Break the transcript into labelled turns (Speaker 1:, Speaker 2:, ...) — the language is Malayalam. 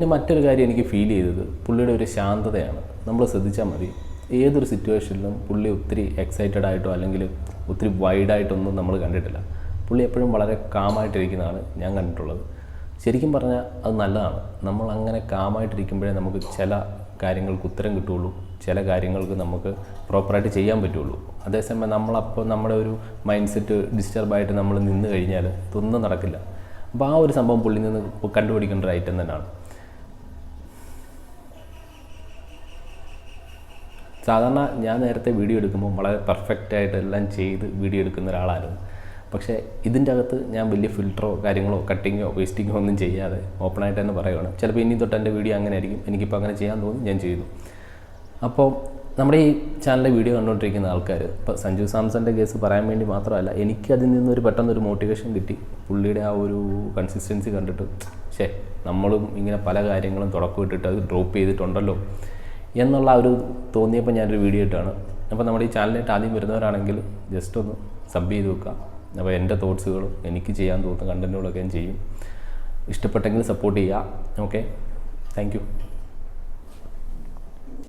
Speaker 1: പിന്നെ മറ്റൊരു കാര്യം എനിക്ക് ഫീൽ ചെയ്തത് പുള്ളിയുടെ ഒരു ശാന്തതയാണ്. നമ്മൾ ശ്രദ്ധിച്ചാൽ മതി, ഏതൊരു സിറ്റുവേഷനിലും പുള്ളി ഒത്തിരി എക്സൈറ്റഡ് ആയിട്ടോ അല്ലെങ്കിൽ ഒത്തിരി വൈഡായിട്ടൊന്നും നമ്മൾ കണ്ടിട്ടില്ല. പുള്ളി എപ്പോഴും വളരെ കാമായിട്ടിരിക്കുന്നതാണ് ഞാൻ കണ്ടിട്ടുള്ളത്. ശരിക്കും പറഞ്ഞാൽ അത് നല്ലതാണ്. നമ്മൾ അങ്ങനെ കാമായിട്ടിരിക്കുമ്പോഴേ നമുക്ക് ചില കാര്യങ്ങൾക്ക് ഉത്തരം കിട്ടുകയുള്ളൂ, ചില കാര്യങ്ങൾക്ക് നമുക്ക് പ്രോപ്പറായിട്ട് ചെയ്യാൻ പറ്റുള്ളൂ. അതേസമയം നമ്മളപ്പോൾ നമ്മുടെ ഒരു മൈൻഡ് സെറ്റ് ഡിസ്റ്റർബായിട്ട് നമ്മൾ നിന്ന് കഴിഞ്ഞാൽ ഇതൊന്നും നടക്കില്ല. അപ്പോൾ ആ ഒരു സംഭവം പുള്ളിയിൽ നിന്ന് കണ്ടുപിടിക്കേണ്ട ഒരു ഐറ്റം തന്നെയാണ്. സാധാരണ ഞാൻ നേരത്തെ വീഡിയോ എടുക്കുമ്പോൾ വളരെ പെർഫെക്റ്റായിട്ട് എല്ലാം ചെയ്ത് വീഡിയോ എടുക്കുന്ന ഒരാളായിരുന്നു. പക്ഷേ ഇതിൻ്റെ അകത്ത് ഞാൻ വലിയ ഫിൽറ്ററോ കാര്യങ്ങളോ കട്ടിങ്ങോ വേസ്റ്റിങ്ങോ ഒന്നും ചെയ്യാതെ ഓപ്പണായിട്ട് തന്നെ പറയുകയാണ്. ചിലപ്പോൾ ഇനി തൊട്ട് എൻ്റെ വീഡിയോ അങ്ങനെ ആയിരിക്കും, എനിക്കിപ്പോൾ അങ്ങനെ ചെയ്യാൻ തോന്നി, ഞാൻ ചെയ്തു. അപ്പോൾ നമ്മുടെ ഈ ചാനലിലെ വീഡിയോ കണ്ടുകൊണ്ടിരിക്കുന്ന ആൾക്കാർ, ഇപ്പോൾ സഞ്ജു സാംസൻ്റെ കേസ് പറയാൻ വേണ്ടി മാത്രമല്ല, എനിക്കതിൽ നിന്നൊരു പെട്ടെന്നൊരു മോട്ടിവേഷൻ കിട്ടി. പുള്ളിയുടെ ആ ഒരു കൺസിസ്റ്റൻസി കണ്ടിട്ട് നമ്മളും ഇങ്ങനെ പല കാര്യങ്ങളും തുടക്കം ഇട്ടിട്ട് അത് ഡ്രോപ്പ് ചെയ്തിട്ടുണ്ടല്ലോ എന്നുള്ള ഒരു തോന്നിയപ്പോൾ ഞാനൊരു വീഡിയോ ഇട്ടാണ്. അപ്പോൾ നമ്മുടെ ഈ ചാനലിനായിട്ട് ആദ്യം വരുന്നവരാണെങ്കിൽ ജസ്റ്റ് ഒന്ന് സബ് ചെയ്ത് വെക്കുക. അപ്പോൾ എൻ്റെ തോട്ട്സുകളും എനിക്ക് ചെയ്യാൻ തോന്നുന്ന കണ്ടൻറ്റുകളൊക്കെ ഞാൻ ചെയ്യും. ഇഷ്ടപ്പെട്ടെങ്കിൽ സപ്പോർട്ട് ചെയ്യുക. Okay, thank you.